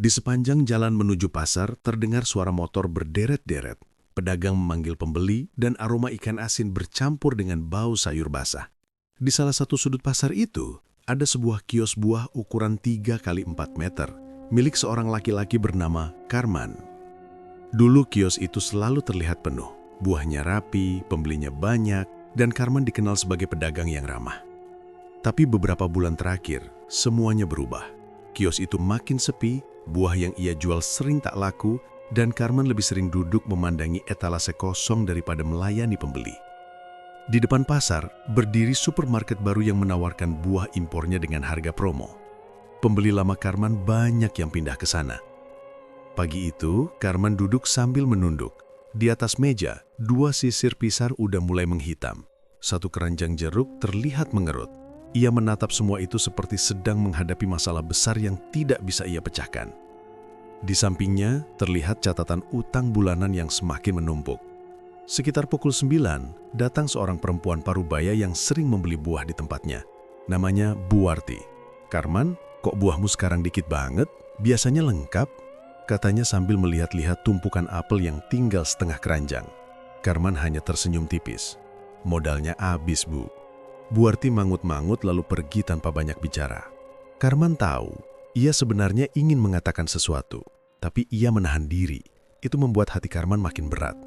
Di sepanjang jalan menuju pasar terdengar suara motor berderet-deret. Pedagang memanggil pembeli dan aroma ikan asin bercampur dengan bau sayur basah. Di salah satu sudut pasar itu, ada sebuah kios buah ukuran 3 kali 4 meter, milik seorang laki-laki bernama Karman. Dulu kios itu selalu terlihat penuh. Buahnya rapi, pembelinya banyak, dan Karman dikenal sebagai pedagang yang ramah. Tapi beberapa bulan terakhir, semuanya berubah. Kios itu makin sepi, buah yang ia jual sering tak laku, dan Karman lebih sering duduk memandangi etalase kosong daripada melayani pembeli. Di depan pasar, berdiri supermarket baru yang menawarkan buah impornya dengan harga promo. Pembeli lama Karman banyak yang pindah ke sana. Pagi itu, Karman duduk sambil menunduk. Di atas meja, 2 sisir pisar udah mulai menghitam. Satu keranjang jeruk terlihat mengerut. Ia menatap semua itu seperti sedang menghadapi masalah besar yang tidak bisa ia pecahkan. Di sampingnya, terlihat catatan utang bulanan yang semakin menumpuk. Sekitar pukul 9, datang seorang perempuan parubaya yang sering membeli buah di tempatnya. Namanya Buarti. "Karman, kok buahmu sekarang dikit banget? Biasanya lengkap," katanya sambil melihat-lihat tumpukan apel yang tinggal setengah keranjang. Karman hanya tersenyum tipis. "Modalnya habis, Bu." Buarti mangut-mangut lalu pergi tanpa banyak bicara. Karman tahu, ia sebenarnya ingin mengatakan sesuatu, tapi ia menahan diri. Itu membuat hati Karman makin berat.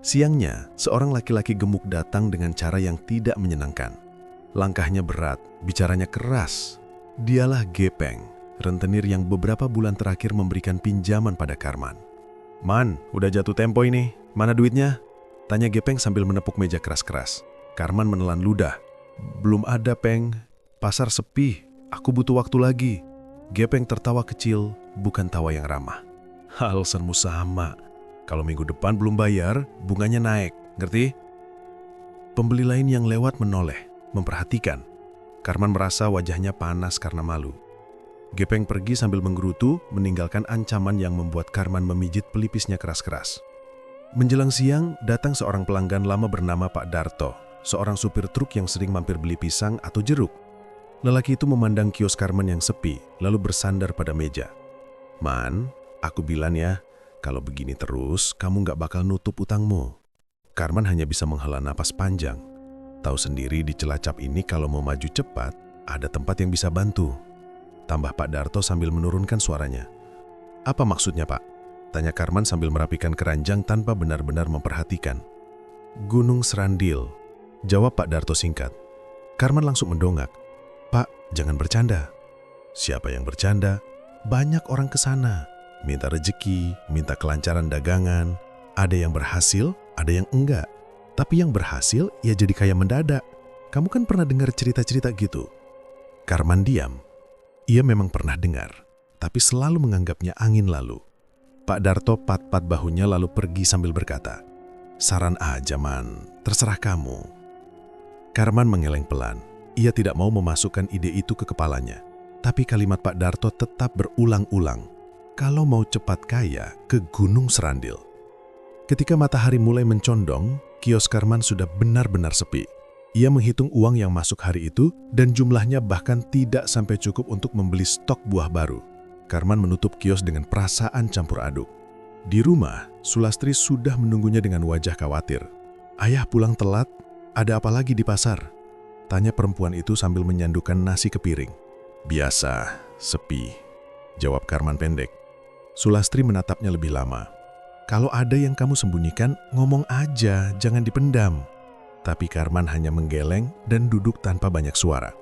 Siangnya, seorang laki-laki gemuk datang dengan cara yang tidak menyenangkan. Langkahnya berat, bicaranya keras. Dialah Gepeng, rentenir yang beberapa bulan terakhir memberikan pinjaman pada Karman. "Man, udah jatuh tempo ini. Mana duitnya?" tanya Gepeng sambil menepuk meja keras-keras. Karman menelan ludah. "Belum ada, Peng. Pasar sepi. Aku butuh waktu lagi." Gepeng tertawa kecil, bukan tawa yang ramah. "Alasanmu sama. Kalau minggu depan belum bayar, bunganya naik. Ngerti?" Pembeli lain yang lewat menoleh, memperhatikan. Karman merasa wajahnya panas karena malu. Gepeng pergi sambil menggerutu, meninggalkan ancaman yang membuat Karman memijit pelipisnya keras-keras. Menjelang siang, datang seorang pelanggan lama bernama Pak Darto, seorang supir truk yang sering mampir beli pisang atau jeruk. Lelaki itu memandang kios Karman yang sepi, lalu bersandar pada meja. "Man, aku bilang ya, kalau begini terus, kamu nggak bakal nutup utangmu." Karman hanya bisa menghela napas panjang. Tahu sendiri di Cilacap ini kalau mau maju cepat, ada tempat yang bisa bantu. Tambah Pak Darto sambil menurunkan suaranya. "Apa maksudnya, Pak?" tanya Karman sambil merapikan keranjang tanpa benar-benar memperhatikan. "Gunung Serandil," jawab Pak Darto singkat. Karman langsung mendongak. "Pak, jangan bercanda." "Siapa yang bercanda? Banyak orang ke sana. Minta rejeki, minta kelancaran dagangan. Ada yang berhasil, ada yang enggak. Tapi yang berhasil, ya jadi kaya mendadak. Kamu kan pernah dengar cerita-cerita gitu?" Karman diam. Ia memang pernah dengar, tapi selalu menganggapnya angin lalu. Pak Darto pat-pat bahunya lalu pergi sambil berkata, "Saran aja, Man. Terserah kamu." Karman mengeleng pelan. Ia tidak mau memasukkan ide itu ke kepalanya. Tapi kalimat Pak Darto tetap berulang-ulang. Kalau mau cepat kaya, ke Gunung Serandil. Ketika matahari mulai mencondong, kios Karman sudah benar-benar sepi. Ia menghitung uang yang masuk hari itu dan jumlahnya bahkan tidak sampai cukup untuk membeli stok buah baru. Karman menutup kios dengan perasaan campur aduk. Di rumah, Sulastri sudah menunggunya dengan wajah khawatir. "Ayah pulang telat? Ada apa lagi di pasar?" tanya perempuan itu sambil menyandukkan nasi ke piring. "Biasa, sepi," jawab Karman pendek. Sulastri menatapnya lebih lama. "Kalau ada yang kamu sembunyikan, ngomong aja, jangan dipendam." Tapi Karman hanya menggeleng dan duduk tanpa banyak suara.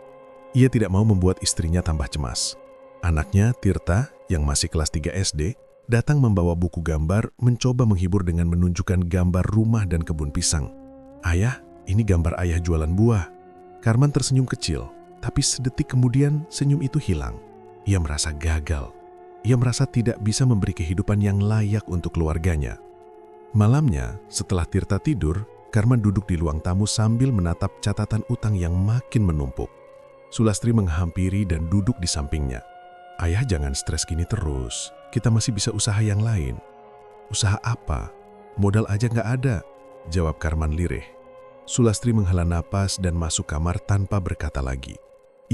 Ia tidak mau membuat istrinya tambah cemas. Anaknya, Tirta, yang masih kelas 3 SD, datang membawa buku gambar, mencoba menghibur dengan menunjukkan gambar rumah dan kebun pisang. "Ayah, ini gambar ayah jualan buah." Karman tersenyum kecil, tapi sedetik kemudian senyum itu hilang. Ia merasa gagal. Ia merasa tidak bisa memberi kehidupan yang layak untuk keluarganya. Malamnya, setelah Tirta tidur, Karman duduk di ruang tamu sambil menatap catatan utang yang makin menumpuk. Sulastri menghampiri dan duduk di sampingnya. "Ayah jangan stres gini terus, kita masih bisa usaha yang lain." "Usaha apa? Modal aja nggak ada," jawab Karman lirih. Sulastri menghela napas dan masuk kamar tanpa berkata lagi.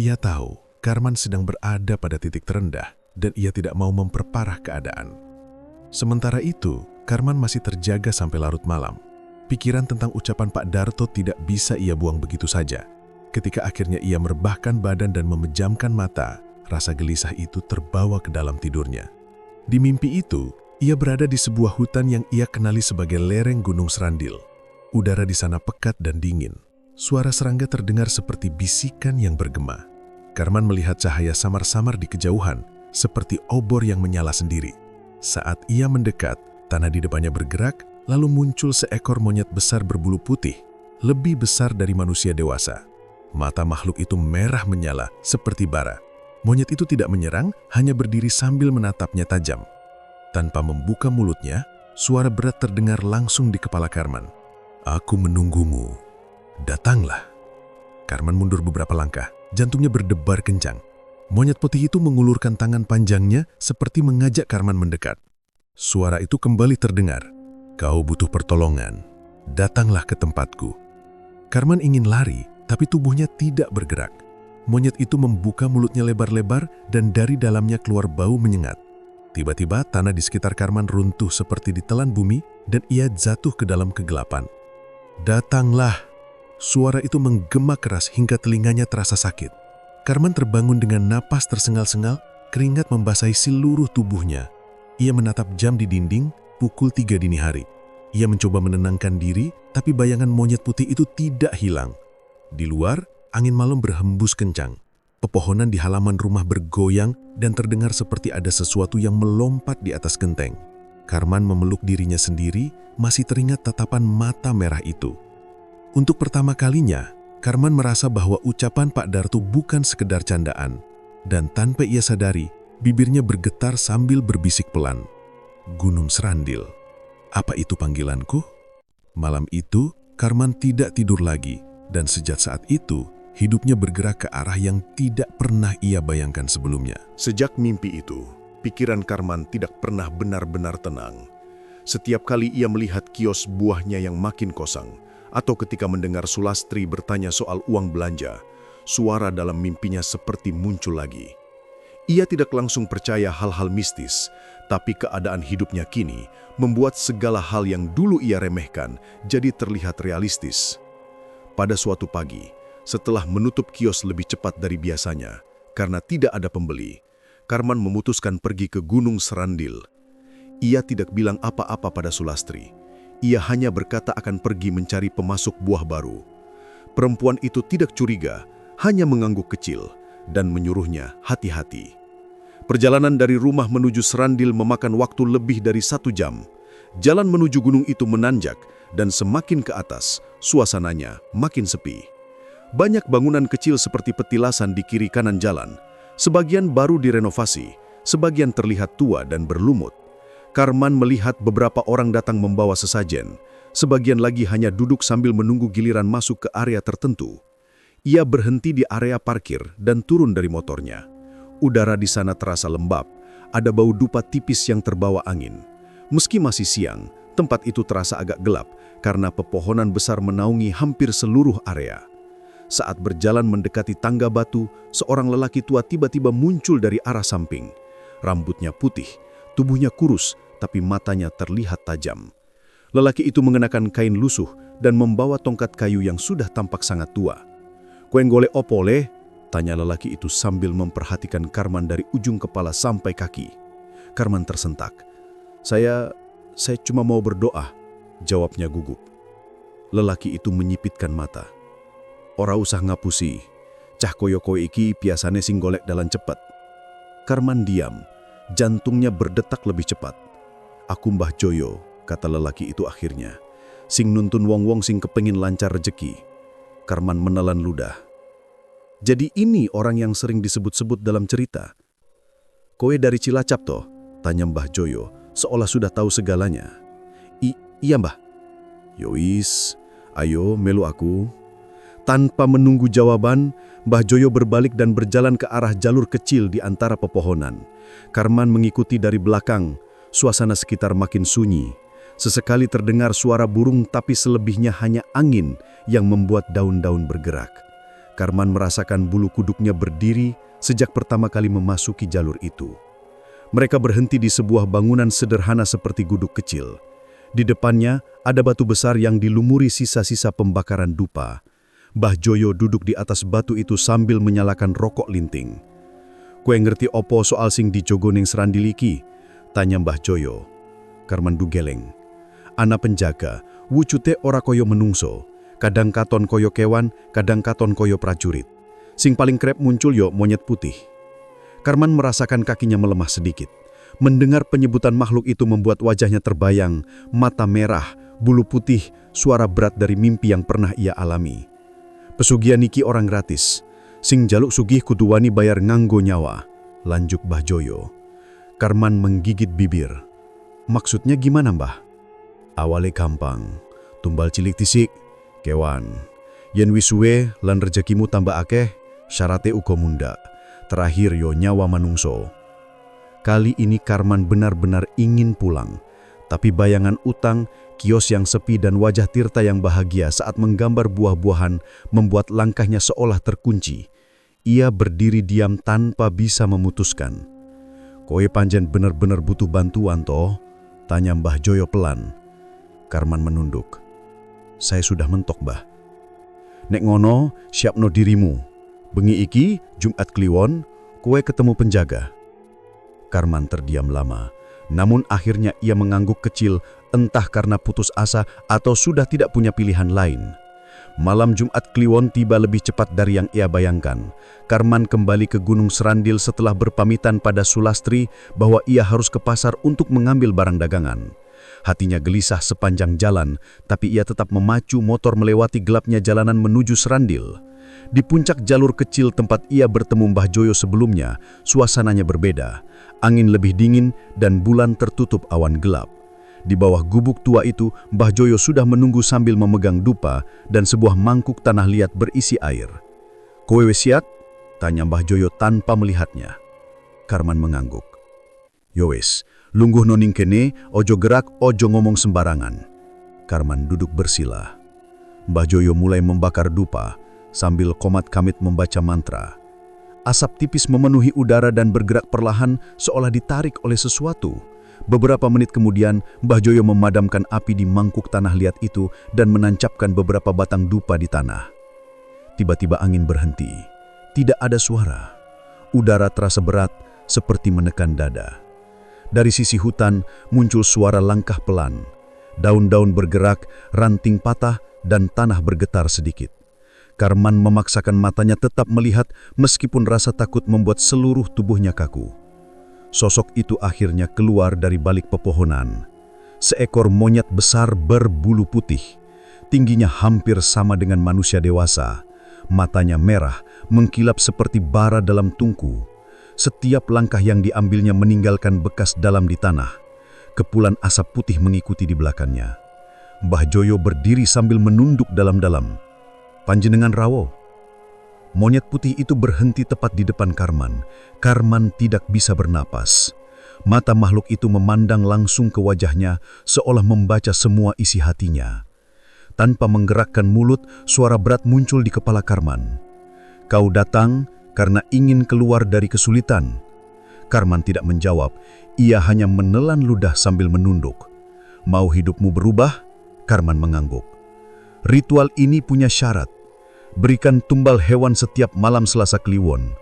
Ia tahu Karman sedang berada pada titik terendah. dan ia tidak mau memperparah keadaan. Sementara itu, Karman masih terjaga sampai larut malam. Pikiran tentang ucapan Pak Darto tidak bisa ia buang begitu saja. Ketika akhirnya ia merebahkan badan dan memejamkan mata, rasa gelisah itu terbawa ke dalam tidurnya. Di mimpi itu, ia berada di sebuah hutan yang ia kenali sebagai lereng Gunung Serandil. Udara di sana pekat dan dingin. Suara serangga terdengar seperti bisikan yang bergema. Karman melihat cahaya samar-samar di kejauhan, seperti obor yang menyala sendiri. Saat ia mendekat, tanah di depannya bergerak, lalu muncul seekor monyet besar berbulu putih, lebih besar dari manusia dewasa. Mata makhluk itu merah menyala seperti bara. Monyet itu tidak menyerang, hanya berdiri sambil menatapnya tajam. Tanpa membuka mulutnya, suara berat terdengar langsung di kepala Karman. "Aku menunggumu. Datanglah." Karman mundur beberapa langkah, jantungnya berdebar kencang. Monyet putih itu mengulurkan tangan panjangnya seperti mengajak Karman mendekat. Suara itu kembali terdengar. "Kau butuh pertolongan. Datanglah ke tempatku." Karman ingin lari, tapi tubuhnya tidak bergerak. Monyet itu membuka mulutnya lebar-lebar dan dari dalamnya keluar bau menyengat. Tiba-tiba tanah di sekitar Karman runtuh seperti ditelan bumi dan ia jatuh ke dalam kegelapan. "Datanglah!" Suara itu menggema keras hingga telinganya terasa sakit. Karman terbangun dengan napas tersengal-sengal, keringat membasahi seluruh tubuhnya. Ia menatap jam di dinding, pukul 3 dini hari. Ia mencoba menenangkan diri, tapi bayangan monyet putih itu tidak hilang. Di luar, angin malam berhembus kencang. Pepohonan di halaman rumah bergoyang dan terdengar seperti ada sesuatu yang melompat di atas genteng. Karman memeluk dirinya sendiri, masih teringat tatapan mata merah itu. Untuk pertama kalinya, Karman merasa bahwa ucapan Pak Darto bukan sekedar candaan. Dan tanpa ia sadari, bibirnya bergetar sambil berbisik pelan. "Gunung Serandil. Apa itu panggilanku?" Malam itu, Karman tidak tidur lagi, dan sejak saat itu, hidupnya bergerak ke arah yang tidak pernah ia bayangkan sebelumnya. Sejak mimpi itu, pikiran Karman tidak pernah benar-benar tenang. Setiap kali ia melihat kios buahnya yang makin kosong, atau ketika mendengar Sulastri bertanya soal uang belanja, suara dalam mimpinya seperti muncul lagi. Ia tidak langsung percaya hal-hal mistis, tapi keadaan hidupnya kini membuat segala hal yang dulu ia remehkan jadi terlihat realistis. Pada suatu pagi, setelah menutup kios lebih cepat dari biasanya, karena tidak ada pembeli, Karman memutuskan pergi ke Gunung Serandil. Ia tidak bilang apa-apa pada Sulastri. Ia hanya berkata akan pergi mencari pemasok buah baru. Perempuan itu tidak curiga, hanya mengangguk kecil dan menyuruhnya hati-hati. Perjalanan dari rumah menuju Serandil memakan waktu lebih dari 1 jam. Jalan menuju gunung itu menanjak dan semakin ke atas, suasananya makin sepi. Banyak bangunan kecil seperti petilasan di kiri kanan jalan. Sebagian baru direnovasi, sebagian terlihat tua dan berlumut. Karman melihat beberapa orang datang membawa sesajen. Sebagian lagi hanya duduk sambil menunggu giliran masuk ke area tertentu. Ia berhenti di area parkir dan turun dari motornya. Udara di sana terasa lembab, ada bau dupa tipis yang terbawa angin. Meski masih siang, tempat itu terasa agak gelap karena pepohonan besar menaungi hampir seluruh area. Saat berjalan mendekati tangga batu, seorang lelaki tua tiba-tiba muncul dari arah samping. Rambutnya putih, tubuhnya kurus, tapi matanya terlihat tajam. Lelaki itu mengenakan kain lusuh dan membawa tongkat kayu yang sudah tampak sangat tua. "Kuen golek opo le?" tanya lelaki itu sambil memperhatikan Karman dari ujung kepala sampai kaki. Karman tersentak. Saya cuma mau berdoa," jawabnya gugup. Lelaki itu menyipitkan mata. "Ora usah ngapusi, cah koyo-koyo iki biasane sing golek dalan cepet." Karman diam, jantungnya berdetak lebih cepat. "Aku Mbah Joyo," kata lelaki itu akhirnya. "Sing nuntun wong-wong sing kepengin lancar rejeki." Karman menelan ludah. "Jadi ini orang yang sering disebut-sebut dalam cerita?" "Kowe dari Cilacap toh?" tanya Mbah Joyo, seolah sudah tahu segalanya. Iya Mbah." "Yois, ayo melu aku." Tanpa menunggu jawaban, Mbah Joyo berbalik dan berjalan ke arah jalur kecil di antara pepohonan. Karman mengikuti dari belakang. Suasana sekitar makin sunyi. Sesekali terdengar suara burung, tapi selebihnya hanya angin yang membuat daun-daun bergerak. Karman merasakan bulu kuduknya berdiri sejak pertama kali memasuki jalur itu. Mereka berhenti di sebuah bangunan sederhana seperti guduk kecil. Di depannya ada batu besar yang dilumuri sisa-sisa pembakaran dupa. Mbah Joyo duduk di atas batu itu sambil menyalakan rokok linting. "Kue ngerti opo soal sing dijogo ning serandiliki?" tanya Mbah Joyo. Karman dugeleng. "Ana penjaga, wujude ora koyo menungso. Kadang katon koyo kewan, kadang katon koyo prajurit. Sing paling krep muncul yo monyet putih." Karman merasakan kakinya melemah sedikit. Mendengar penyebutan makhluk itu membuat wajahnya terbayang, mata merah, bulu putih, suara berat dari mimpi yang pernah ia alami. "Pesugihan niki orang gratis. Sing jaluk sugih kudu wani bayar nganggo nyawa," lanjut Mbah Joyo. Karman menggigit bibir. "Maksudnya gimana, Mbah?" "Awale gampang. Tumbal cilik tisik, kewan. Yen wis suwe lan rezekimu tambah akeh, syarate uga mundhak. Terakhir yo nyawa manungso." Kali ini Karman benar-benar ingin pulang. Tapi bayangan utang, kios yang sepi dan wajah Tirta yang bahagia saat menggambar buah-buahan membuat langkahnya seolah terkunci. Ia berdiri diam tanpa bisa memutuskan. "Koe panjen bener-bener butuh bantuan toh?" tanya Mbah Joyo pelan. Karman menunduk. "Saya sudah mentok, Mbah." "Nek ngono, siapno dirimu. Bengi iki, Jumat Kliwon, kowe ketemu penjaga." Karman terdiam lama, namun akhirnya ia mengangguk kecil, entah karena putus asa atau sudah tidak punya pilihan lain. Malam Jumat Kliwon tiba lebih cepat dari yang ia bayangkan. Karman kembali ke Gunung Serandil setelah berpamitan pada Sulastri bahwa ia harus ke pasar untuk mengambil barang dagangan. Hatinya gelisah sepanjang jalan, tapi ia tetap memacu motor melewati gelapnya jalanan menuju Serandil. Di puncak jalur kecil tempat ia bertemu Mbah Joyo sebelumnya, suasananya berbeda. Angin lebih dingin dan bulan tertutup awan gelap. Di bawah gubuk tua itu, Mbah Joyo sudah menunggu sambil memegang dupa dan sebuah mangkuk tanah liat berisi air. "Kowe wis siap?" tanya Mbah Joyo tanpa melihatnya. Karman mengangguk. "Yo wis, lungguh noning kene, ojo gerak, ojo ngomong sembarangan." Karman duduk bersila. Mbah Joyo mulai membakar dupa sambil komat kamit membaca mantra. Asap tipis memenuhi udara dan bergerak perlahan seolah ditarik oleh sesuatu. Beberapa menit kemudian, Mbah Joyo memadamkan api di mangkuk tanah liat itu dan menancapkan beberapa batang dupa di tanah. Tiba-tiba angin berhenti. Tidak ada suara. Udara terasa berat, seperti menekan dada. Dari sisi hutan muncul suara langkah pelan. Daun-daun bergerak, ranting patah, dan tanah bergetar sedikit. Karman memaksakan matanya tetap melihat meskipun rasa takut membuat seluruh tubuhnya kaku. Sosok itu akhirnya keluar dari balik pepohonan. Seekor monyet besar berbulu putih. Tingginya hampir sama dengan manusia dewasa. Matanya merah, mengkilap seperti bara dalam tungku. Setiap langkah yang diambilnya meninggalkan bekas dalam di tanah. Kepulan asap putih mengikuti di belakangnya. Mbah Joyo berdiri sambil menunduk dalam-dalam. "Panjenengan rawo." Monyet putih itu berhenti tepat di depan Karman. Karman tidak bisa bernapas. Mata makhluk itu memandang langsung ke wajahnya seolah membaca semua isi hatinya. Tanpa menggerakkan mulut, suara berat muncul di kepala Karman. "Kau datang karena ingin keluar dari kesulitan." Karman tidak menjawab, ia hanya menelan ludah sambil menunduk. "Mau hidupmu berubah?" Karman mengangguk. "Ritual ini punya syarat. Berikan tumbal hewan setiap malam Selasa Kliwon.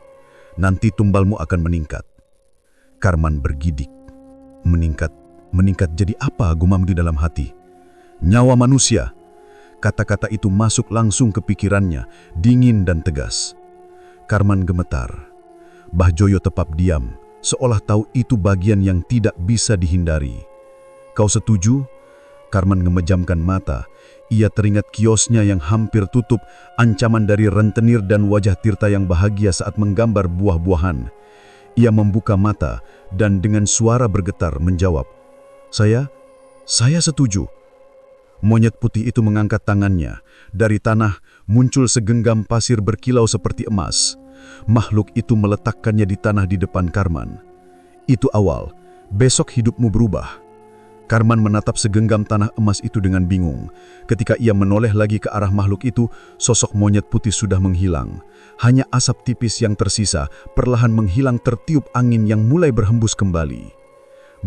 Nanti tumbalmu akan meningkat." Karman bergidik. Meningkat jadi apa, gumam di dalam hati. "Nyawa manusia." Kata-kata itu masuk langsung ke pikirannya, dingin dan tegas. Karman gemetar. Mbah Joyo tetap diam, seolah tahu itu bagian yang tidak bisa dihindari. "Kau setuju?" Karman memejamkan mata. Ia teringat kiosnya yang hampir tutup, ancaman dari rentenir dan wajah Tirta yang bahagia saat menggambar buah-buahan. Ia membuka mata dan dengan suara bergetar menjawab, Saya setuju." Monyet putih itu mengangkat tangannya. Dari tanah muncul segenggam pasir berkilau seperti emas. Makhluk itu meletakkannya di tanah di depan Karman. "Itu awal, besok hidupmu berubah." Karman menatap segenggam tanah emas itu dengan bingung. Ketika ia menoleh lagi ke arah makhluk itu, sosok monyet putih sudah menghilang. Hanya asap tipis yang tersisa, perlahan menghilang tertiup angin yang mulai berhembus kembali.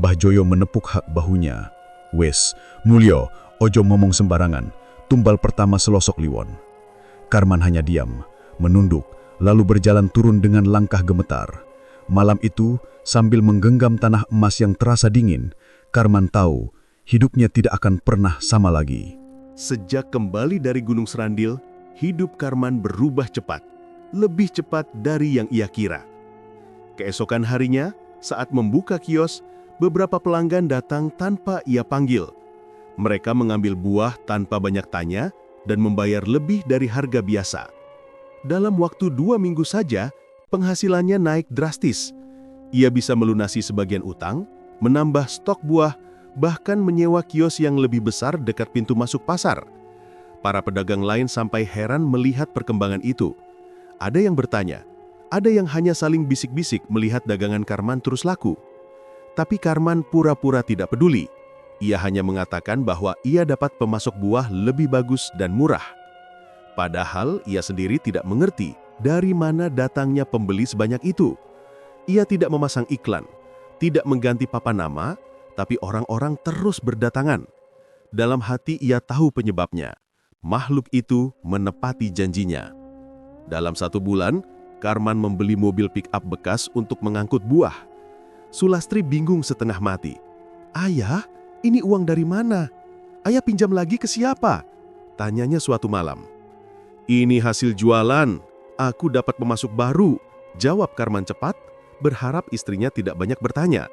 Mbah Joyo menepuk hak bahunya. "Wes, Mulyo, ojo ngomong sembarangan. Tumbal pertama selosok liwon." Karman hanya diam, menunduk, lalu berjalan turun dengan langkah gemetar. Malam itu, sambil menggenggam tanah emas yang terasa dingin, Karman tahu hidupnya tidak akan pernah sama lagi. Sejak kembali dari Gunung Serandil, hidup Karman berubah cepat, lebih cepat dari yang ia kira. Keesokan harinya, saat membuka kios, beberapa pelanggan datang tanpa ia panggil. Mereka mengambil buah tanpa banyak tanya dan membayar lebih dari harga biasa. Dalam waktu 2 minggu saja, penghasilannya naik drastis. Ia bisa melunasi sebagian utang, menambah stok buah, bahkan menyewa kios yang lebih besar dekat pintu masuk pasar. Para pedagang lain sampai heran melihat perkembangan itu. Ada yang bertanya, ada yang hanya saling bisik-bisik melihat dagangan Karman terus laku. Tapi Karman pura-pura tidak peduli. Ia hanya mengatakan bahwa ia dapat pemasok buah lebih bagus dan murah. Padahal ia sendiri tidak mengerti dari mana datangnya pembeli sebanyak itu. Ia tidak memasang iklan, tidak mengganti papan nama, tapi orang-orang terus berdatangan. Dalam hati ia tahu penyebabnya. Makhluk itu menepati janjinya. Dalam 1 bulan, Karman membeli mobil pick-up bekas untuk mengangkut buah. Sulastri bingung setengah mati. "Ayah, ini uang dari mana? Ayah pinjam lagi ke siapa?" tanyanya suatu malam. "Ini hasil jualan, aku dapat pemasok baru," jawab Karman cepat, berharap istrinya tidak banyak bertanya.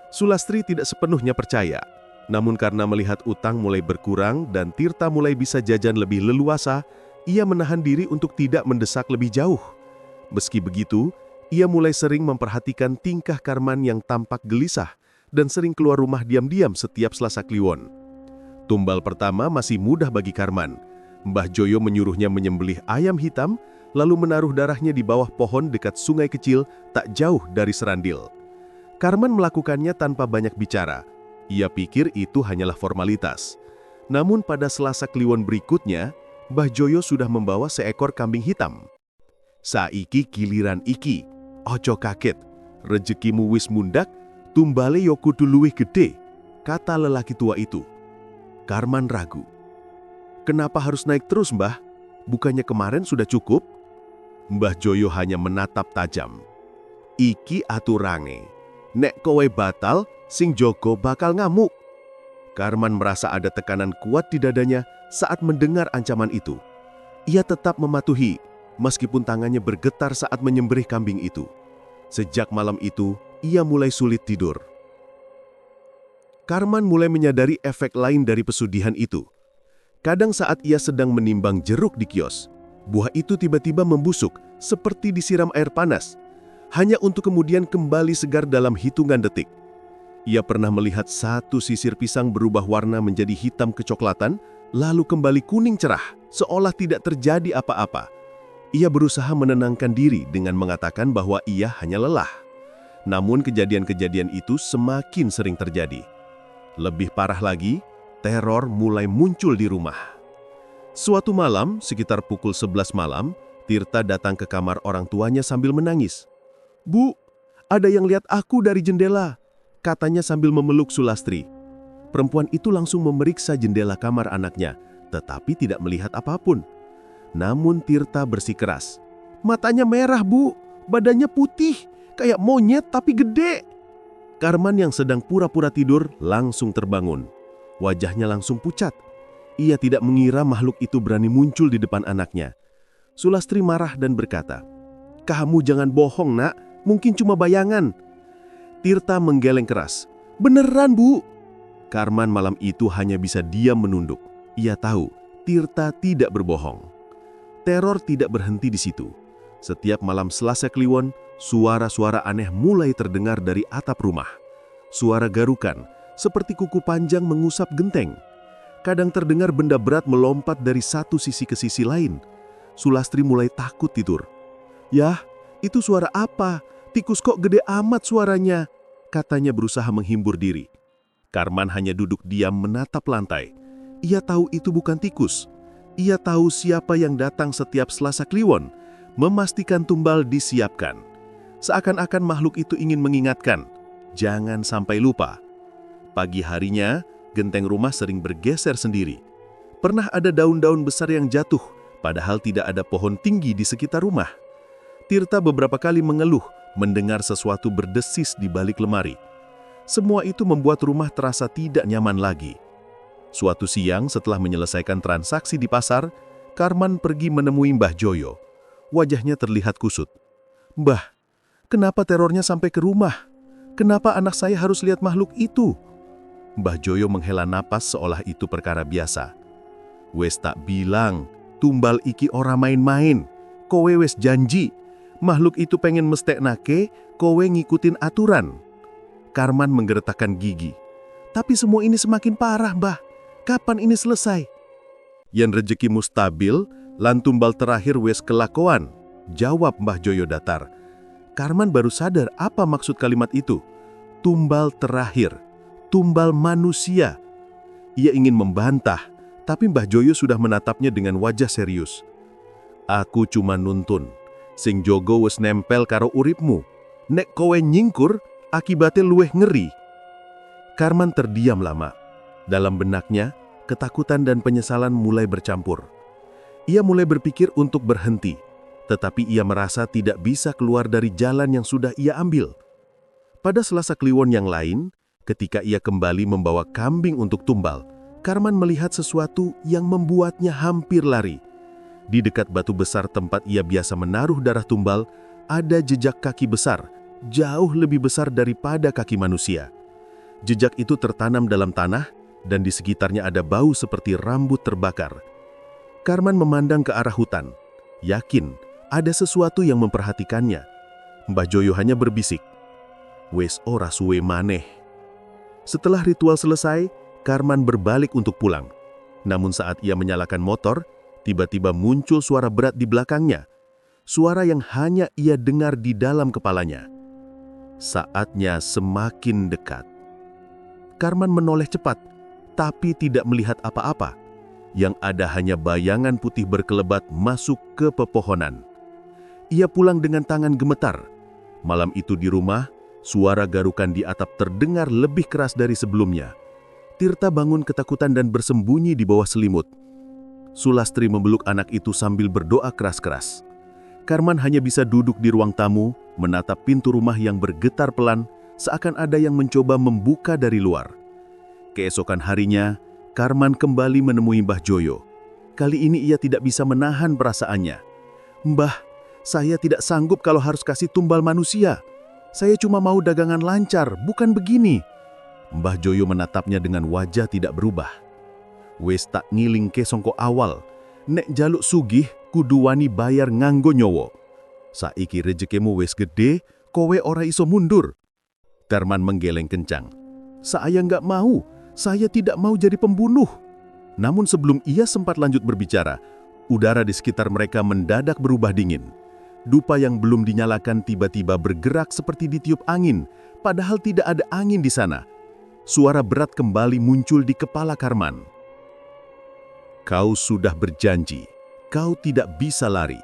Sulastri tidak sepenuhnya percaya, namun karena melihat utang mulai berkurang dan Tirta mulai bisa jajan lebih leluasa, ia menahan diri untuk tidak mendesak lebih jauh. Meski begitu, ia mulai sering memperhatikan tingkah Karman yang tampak gelisah dan sering keluar rumah diam-diam setiap Selasa Kliwon. Tumbal pertama masih mudah bagi Karman. Mbah Joyo menyuruhnya menyembelih ayam hitam, lalu menaruh darahnya di bawah pohon dekat sungai kecil tak jauh dari Serandil. Karman melakukannya tanpa banyak bicara. Ia pikir itu hanyalah formalitas. Namun pada Selasa Kliwon berikutnya, Mbah Joyo sudah membawa seekor kambing hitam. "Saiki giliran iki, ojo kaget, rezekimu wis mundak, tumbale yo kudu luwih gede," kata lelaki tua itu. Karman ragu. "Kenapa harus naik terus, Mbah? Bukannya kemarin sudah cukup?" Mbah Joyo hanya menatap tajam. "Iki aturange. Nek kowe batal, sing jogo bakal ngamuk." Karman merasa ada tekanan kuat di dadanya saat mendengar ancaman itu. Ia tetap mematuhi, meskipun tangannya bergetar saat menyembelih kambing itu. Sejak malam itu, ia mulai sulit tidur. Karman mulai menyadari efek lain dari pesugihan itu. Kadang saat ia sedang menimbang jeruk di kios, buah itu tiba-tiba membusuk seperti disiram air panas, hanya untuk kemudian kembali segar dalam hitungan detik. Ia pernah melihat satu sisir pisang berubah warna menjadi hitam kecoklatan, lalu kembali kuning cerah, seolah tidak terjadi apa-apa. Ia berusaha menenangkan diri dengan mengatakan bahwa ia hanya lelah. Namun kejadian-kejadian itu semakin sering terjadi. Lebih parah lagi, teror mulai muncul di rumah. Suatu malam, sekitar pukul 11 malam, Tirta datang ke kamar orang tuanya sambil menangis. "Bu, ada yang lihat aku dari jendela," katanya sambil memeluk Sulastri. Perempuan itu langsung memeriksa jendela kamar anaknya, tetapi tidak melihat apapun. Namun Tirta bersikeras. "Matanya merah, Bu. Badannya putih, kayak monyet tapi gede." Karman yang sedang pura-pura tidur langsung terbangun. Wajahnya langsung pucat. Ia tidak mengira makhluk itu berani muncul di depan anaknya. Sulastri marah dan berkata, "Kamu jangan bohong, Nak. Mungkin cuma bayangan." Tirta menggeleng keras. "Beneran, Bu." Karman malam itu hanya bisa diam menunduk. Ia tahu Tirta tidak berbohong. Teror tidak berhenti di situ. Setiap malam Selasa Kliwon, suara-suara aneh mulai terdengar dari atap rumah. Suara garukan, seperti kuku panjang mengusap genteng. Kadang terdengar benda berat melompat dari satu sisi ke sisi lain. Sulastri mulai takut tidur. "Yah, itu suara apa? Tikus kok gede amat suaranya?" katanya berusaha menghibur diri. Karman hanya duduk diam menatap lantai. Ia tahu itu bukan tikus. Ia tahu siapa yang datang setiap Selasa Kliwon, memastikan tumbal disiapkan. Seakan-akan makhluk itu ingin mengingatkan, jangan sampai lupa. Pagi harinya, genteng rumah sering bergeser sendiri. Pernah ada daun-daun besar yang jatuh, padahal tidak ada pohon tinggi di sekitar rumah. Tirta beberapa kali mengeluh, mendengar sesuatu berdesis di balik lemari. Semua itu membuat rumah terasa tidak nyaman lagi. Suatu siang setelah menyelesaikan transaksi di pasar, Karman pergi menemui Mbah Joyo. Wajahnya terlihat kusut. "Mbah, kenapa terornya sampai ke rumah? Kenapa anak saya harus lihat makhluk itu?" Mbah Joyo menghela napas seolah itu perkara biasa. "Wes tak bilang, tumbal iki ora main-main. Kowe wes janji, makhluk itu pengen mesteknake, kowe ngikutin aturan." Karman menggeretakkan gigi. "Tapi semua ini semakin parah, Mbah. Kapan ini selesai?" "Yen rezekimu stabil, lan tumbal terakhir wes kelakuan," jawab Mbah Joyo datar. Karman baru sadar apa maksud kalimat itu. Tumbal terakhir, tumbal manusia. Ia ingin membantah, tapi Mbah Joyo sudah menatapnya dengan wajah serius. "Aku cuma nuntun, sing jogo wes nempel karo uripmu. Nek kowe nyingkur, akibatnya luweh ngeri." Karman terdiam lama. Dalam benaknya, ketakutan dan penyesalan mulai bercampur. Ia mulai berpikir untuk berhenti, tetapi ia merasa tidak bisa keluar dari jalan yang sudah ia ambil. Pada Selasa Kliwon yang lain, ketika ia kembali membawa kambing untuk tumbal, Karman melihat sesuatu yang membuatnya hampir lari. Di dekat batu besar tempat ia biasa menaruh darah tumbal, ada jejak kaki besar, jauh lebih besar daripada kaki manusia. Jejak itu tertanam dalam tanah, dan di sekitarnya ada bau seperti rambut terbakar. Karman memandang ke arah hutan, yakin ada sesuatu yang memperhatikannya. Mbah Joyo hanya berbisik, "Wes ora suwe maneh." Setelah ritual selesai, Karman berbalik untuk pulang. Namun saat ia menyalakan motor, tiba-tiba muncul suara berat di belakangnya. Suara yang hanya ia dengar di dalam kepalanya. Saatnya semakin dekat. Karman menoleh cepat, tapi tidak melihat apa-apa. Yang ada hanya bayangan putih berkelebat masuk ke pepohonan. Ia pulang dengan tangan gemetar. Malam itu di rumah, suara garukan di atap terdengar lebih keras dari sebelumnya. Tirta bangun ketakutan dan bersembunyi di bawah selimut. Sulastri memeluk anak itu sambil berdoa keras-keras. Karman hanya bisa duduk di ruang tamu, menatap pintu rumah yang bergetar pelan, seakan ada yang mencoba membuka dari luar. Keesokan harinya, Karman kembali menemui Mbah Joyo. Kali ini ia tidak bisa menahan perasaannya. "Mbah, saya tidak sanggup kalau harus kasih tumbal manusia. Saya cuma mau dagangan lancar, bukan begini." Mbah Joyo menatapnya dengan wajah tidak berubah. "Wes tak ngiling ke songko awal. Nek jaluk sugih, kudu wani bayar nganggo nyowo. Saiki rejekemu wes gede, kowe ora iso mundur." Karman menggeleng kencang. "Saya nggak mau. Saya tidak mau jadi pembunuh." Namun sebelum ia sempat lanjut berbicara, udara di sekitar mereka mendadak berubah dingin. Dupa yang belum dinyalakan tiba-tiba bergerak seperti ditiup angin, padahal tidak ada angin di sana. Suara berat kembali muncul di kepala Karman. "Kau sudah berjanji, kau tidak bisa lari."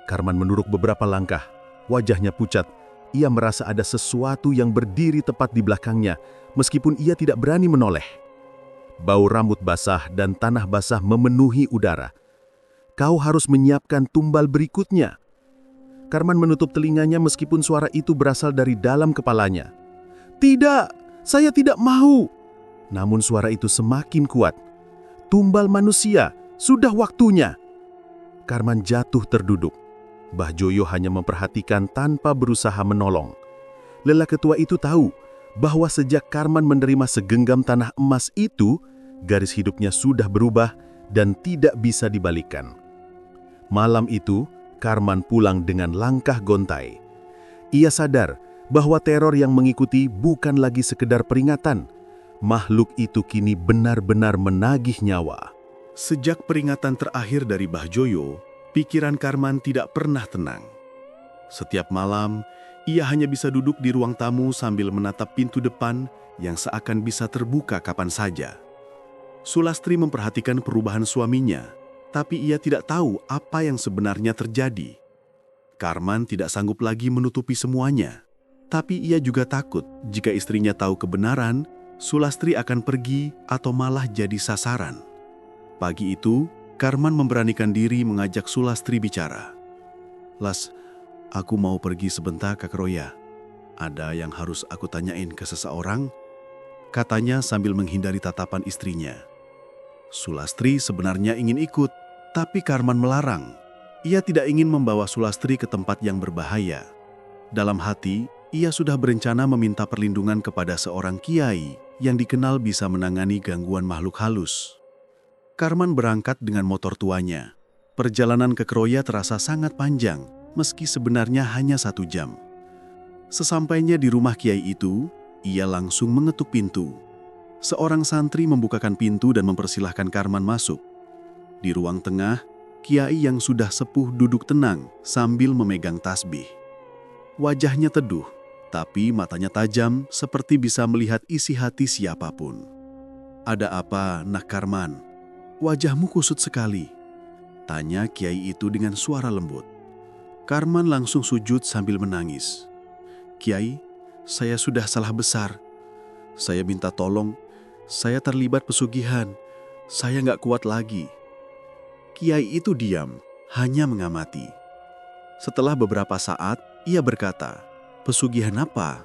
Karman menuruk beberapa langkah, wajahnya pucat. Ia merasa ada sesuatu yang berdiri tepat di belakangnya, meskipun ia tidak berani menoleh. Bau rambut basah dan tanah basah memenuhi udara. "Kau harus menyiapkan tumbal berikutnya." Karman menutup telinganya meskipun suara itu berasal dari dalam kepalanya. "Tidak, saya tidak mau." Namun suara itu semakin kuat. "Tumbal manusia, sudah waktunya." Karman jatuh terduduk. Mbah Joyo hanya memperhatikan tanpa berusaha menolong. Lelaki tua itu tahu bahwa sejak Karman menerima segenggam tanah emas itu, garis hidupnya sudah berubah dan tidak bisa dibalikkan. Malam itu, Karman pulang dengan langkah gontai. Ia sadar bahwa teror yang mengikuti bukan lagi sekedar peringatan. Makhluk itu kini benar-benar menagih nyawa. Sejak peringatan terakhir dari Mbah Joyo, pikiran Karman tidak pernah tenang. Setiap malam, ia hanya bisa duduk di ruang tamu sambil menatap pintu depan yang seakan bisa terbuka kapan saja. Sulastri memperhatikan perubahan suaminya, tapi ia tidak tahu apa yang sebenarnya terjadi. Karman tidak sanggup lagi menutupi semuanya, tapi ia juga takut jika istrinya tahu kebenaran, Sulastri akan pergi atau malah jadi sasaran. Pagi itu, Karman memberanikan diri mengajak Sulastri bicara. "Las, aku mau pergi sebentar ke Kroya. Ada yang harus aku tanyain ke seseorang," katanya sambil menghindari tatapan istrinya. Sulastri sebenarnya ingin ikut, tapi Karman melarang. Ia tidak ingin membawa Sulastri ke tempat yang berbahaya. Dalam hati, ia sudah berencana meminta perlindungan kepada seorang kiai yang dikenal bisa menangani gangguan makhluk halus. Karman berangkat dengan motor tuanya. Perjalanan ke Kroya terasa sangat panjang, meski sebenarnya hanya 1 jam. Sesampainya di rumah kiai itu, ia langsung mengetuk pintu. Seorang santri membukakan pintu dan mempersilahkan Karman masuk. Di ruang tengah, kiai yang sudah sepuh duduk tenang sambil memegang tasbih. Wajahnya teduh, tapi matanya tajam seperti bisa melihat isi hati siapapun. "Ada apa, Nak Karman? Wajahmu kusut sekali," tanya kiai itu dengan suara lembut. Karman langsung sujud sambil menangis. "Kiai, saya sudah salah besar. Saya minta tolong, saya terlibat pesugihan. Saya nggak kuat lagi." Kiai itu diam, hanya mengamati. Setelah beberapa saat, ia berkata, "Pesugihan apa?"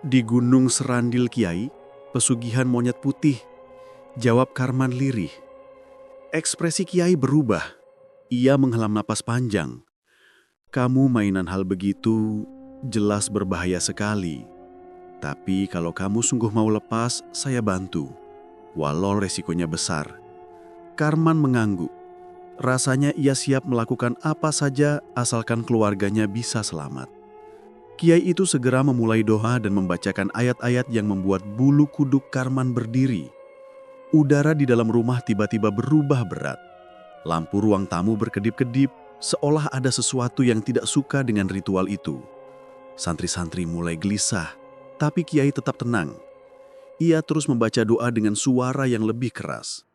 "Di Gunung Serandil, Kiai, pesugihan monyet putih," jawab Karman lirih. Ekspresi kiai berubah. Ia menghela napas panjang. "Kamu mainan hal begitu jelas berbahaya sekali. Tapi kalau kamu sungguh mau lepas, saya bantu. Walau resikonya besar." Karman mengangguk. Rasanya ia siap melakukan apa saja asalkan keluarganya bisa selamat. Kiai itu segera memulai doa dan membacakan ayat-ayat yang membuat bulu kuduk Karman berdiri. Udara di dalam rumah tiba-tiba berubah berat. Lampu ruang tamu berkedip-kedip, seolah ada sesuatu yang tidak suka dengan ritual itu. Santri-santri mulai gelisah, tapi kiai tetap tenang. Ia terus membaca doa dengan suara yang lebih keras.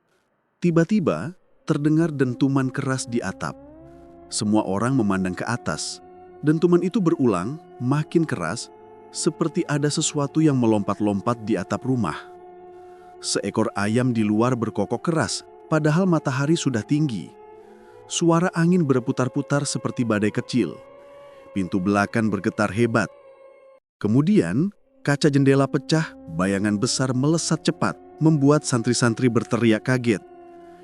Tiba-tiba, terdengar dentuman keras di atap. Semua orang memandang ke atas. Dentuman itu berulang, makin keras, seperti ada sesuatu yang melompat-lompat di atap rumah. Seekor ayam di luar berkokok keras, padahal matahari sudah tinggi. Suara angin berputar-putar seperti badai kecil. Pintu belakang bergetar hebat. Kemudian, kaca jendela pecah, bayangan besar melesat cepat, membuat santri-santri berteriak kaget.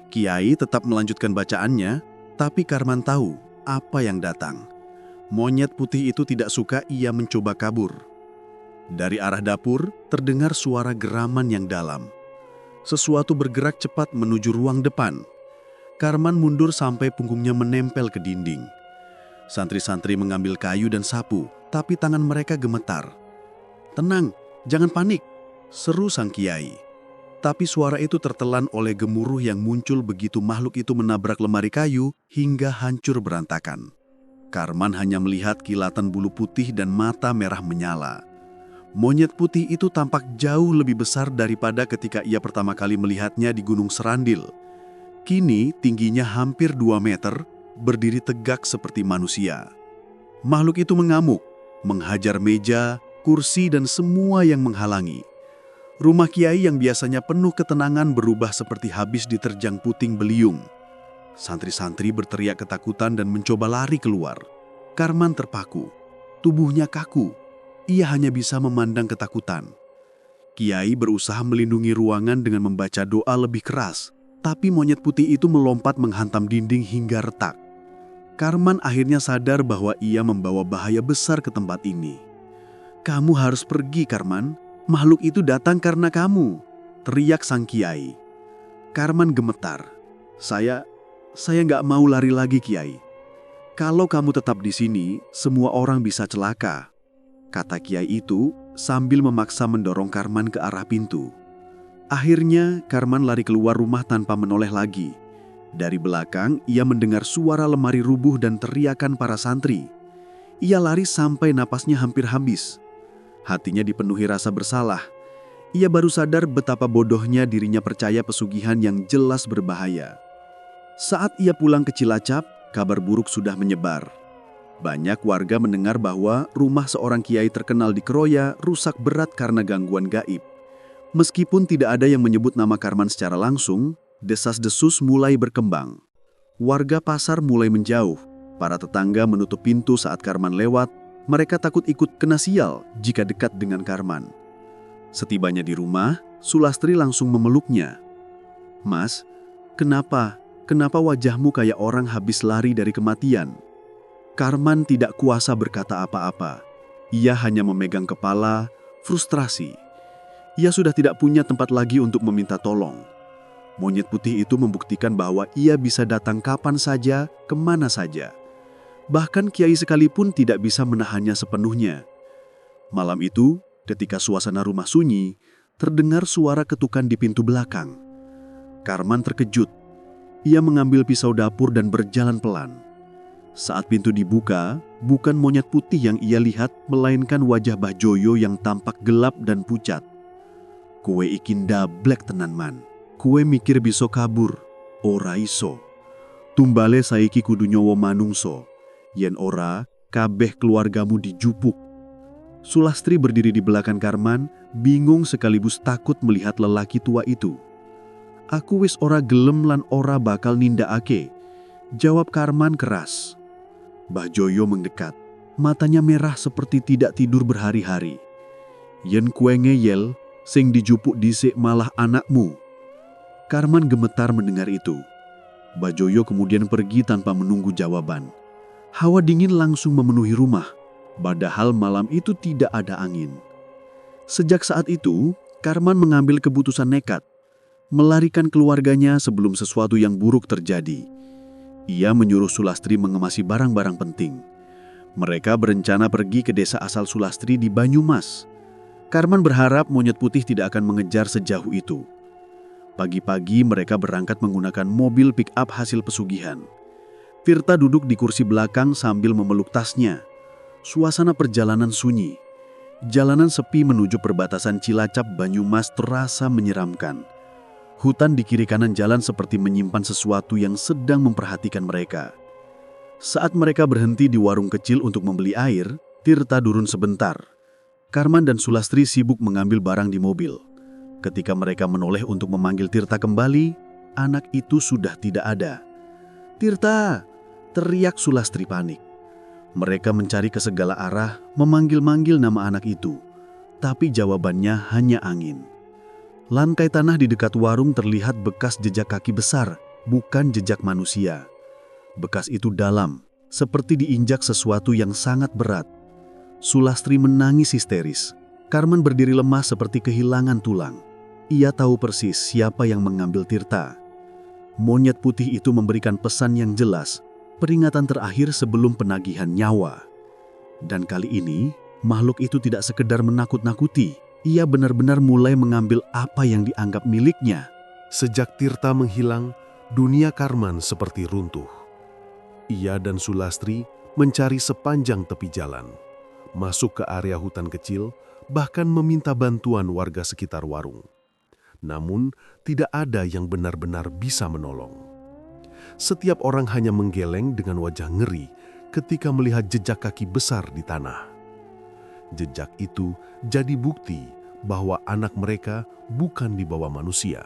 Kiai tetap melanjutkan bacaannya, tapi Karman tahu apa yang datang. Monyet putih itu tidak suka ia mencoba kabur. Dari arah dapur, terdengar suara geraman yang dalam. Sesuatu bergerak cepat menuju ruang depan. Karman mundur sampai punggungnya menempel ke dinding. Santri-santri mengambil kayu dan sapu, tapi tangan mereka gemetar. "Tenang, jangan panik," seru sang kiai. Tapi suara itu tertelan oleh gemuruh yang muncul begitu makhluk itu menabrak lemari kayu hingga hancur berantakan. Karman hanya melihat kilatan bulu putih dan mata merah menyala. Monyet putih itu tampak jauh lebih besar daripada ketika ia pertama kali melihatnya di Gunung Serandil. Kini tingginya hampir 2 meter, berdiri tegak seperti manusia. Makhluk itu mengamuk, menghajar meja, kursi dan semua yang menghalangi. Rumah kiai yang biasanya penuh ketenangan berubah seperti habis diterjang puting beliung. Santri-santri berteriak ketakutan dan mencoba lari keluar. Karman terpaku, tubuhnya kaku. Ia hanya bisa memandang ketakutan. Kiai berusaha melindungi ruangan dengan membaca doa lebih keras, tapi monyet putih itu melompat menghantam dinding hingga retak. Karman akhirnya sadar bahwa ia membawa bahaya besar ke tempat ini. "Kamu harus pergi, Karman. Makhluk itu datang karena kamu," teriak sang kiai. Karman gemetar. Saya nggak mau lari lagi, Kiai. Kalau kamu tetap di sini, semua orang bisa celaka," kata kiai itu sambil memaksa mendorong Karman ke arah pintu. Akhirnya Karman lari keluar rumah tanpa menoleh lagi. Dari belakang ia mendengar suara lemari rubuh dan teriakan para santri. Ia lari sampai napasnya hampir habis. Hatinya dipenuhi rasa bersalah. Ia baru sadar betapa bodohnya dirinya percaya pesugihan yang jelas berbahaya. Saat ia pulang ke Cilacap, kabar buruk sudah menyebar. Banyak warga mendengar bahwa rumah seorang kiai terkenal di Keroya rusak berat karena gangguan gaib. Meskipun tidak ada yang menyebut nama Karman secara langsung, desas-desus mulai berkembang. Warga pasar mulai menjauh. Para tetangga menutup pintu saat Karman lewat. Mereka takut ikut kena sial jika dekat dengan Karman. Setibanya di rumah, Sulastri langsung memeluknya. "Mas, kenapa wajahmu kayak orang habis lari dari kematian?" Karman tidak kuasa berkata apa-apa. Ia hanya memegang kepala, frustrasi. Ia sudah tidak punya tempat lagi untuk meminta tolong. Monyet putih itu membuktikan bahwa ia bisa datang kapan saja, kemana saja. Bahkan kiai sekalipun tidak bisa menahannya sepenuhnya. Malam itu, ketika suasana rumah sunyi, terdengar suara ketukan di pintu belakang. Karman terkejut. Ia mengambil pisau dapur dan berjalan pelan. Saat pintu dibuka, bukan monyet putih yang ia lihat, melainkan wajah Mbah Joyo yang tampak gelap dan pucat. "Kue ikin dablek tenan man. Kue mikir bisa kabur. Ora iso. Tumbale saiki kudu nyawa manungso. Yen ora, kabeh keluargamu dijupuk." Sulastri berdiri di belakang Karman, bingung sekaligus takut melihat lelaki tua itu. "Aku wis ora gelem lan ora bakal nindakake," jawab Karman keras. Mbah Joyo mendekat, matanya merah seperti tidak tidur berhari-hari. "Yen kue ngeyel, sing dijupuk dhisik malah anakmu." Karman gemetar mendengar itu. Mbah Joyo kemudian pergi tanpa menunggu jawaban. Hawa dingin langsung memenuhi rumah. Padahal malam itu tidak ada angin. Sejak saat itu, Karman mengambil keputusan nekat, melarikan keluarganya sebelum sesuatu yang buruk terjadi. Ia menyuruh Sulastri mengemasi barang-barang penting. Mereka berencana pergi ke desa asal Sulastri di Banyumas. Karman berharap monyet putih tidak akan mengejar sejauh itu. Pagi-pagi mereka berangkat menggunakan mobil pick-up hasil pesugihan. Tirta duduk di kursi belakang sambil memeluk tasnya. Suasana perjalanan sunyi. Jalanan sepi menuju perbatasan Cilacap Banyumas terasa menyeramkan. Hutan di kiri kanan jalan seperti menyimpan sesuatu yang sedang memperhatikan mereka. Saat mereka berhenti di warung kecil untuk membeli air, Tirta turun sebentar. Karman dan Sulastri sibuk mengambil barang di mobil. Ketika mereka menoleh untuk memanggil Tirta kembali, anak itu sudah tidak ada. "Tirta!" teriak Sulastri panik. Mereka mencari ke segala arah, memanggil-manggil nama anak itu. Tapi jawabannya hanya angin. Lantai tanah di dekat warung terlihat bekas jejak kaki besar, bukan jejak manusia. Bekas itu dalam, seperti diinjak sesuatu yang sangat berat. Sulastri menangis histeris. Karman berdiri lemah seperti kehilangan tulang. Ia tahu persis siapa yang mengambil Tirta. Monyet putih itu memberikan pesan yang jelas, peringatan terakhir sebelum penagihan nyawa. Dan kali ini, makhluk itu tidak sekedar menakut-nakuti. Ia benar-benar mulai mengambil apa yang dianggap miliknya. Sejak Tirta menghilang, dunia Karman seperti runtuh. Ia dan Sulastri mencari sepanjang tepi jalan, masuk ke area hutan kecil, bahkan meminta bantuan warga sekitar warung. Namun, tidak ada yang benar-benar bisa menolong. Setiap orang hanya menggeleng dengan wajah ngeri ketika melihat jejak kaki besar di tanah. Jejak itu jadi bukti bahwa anak mereka bukan dibawa manusia.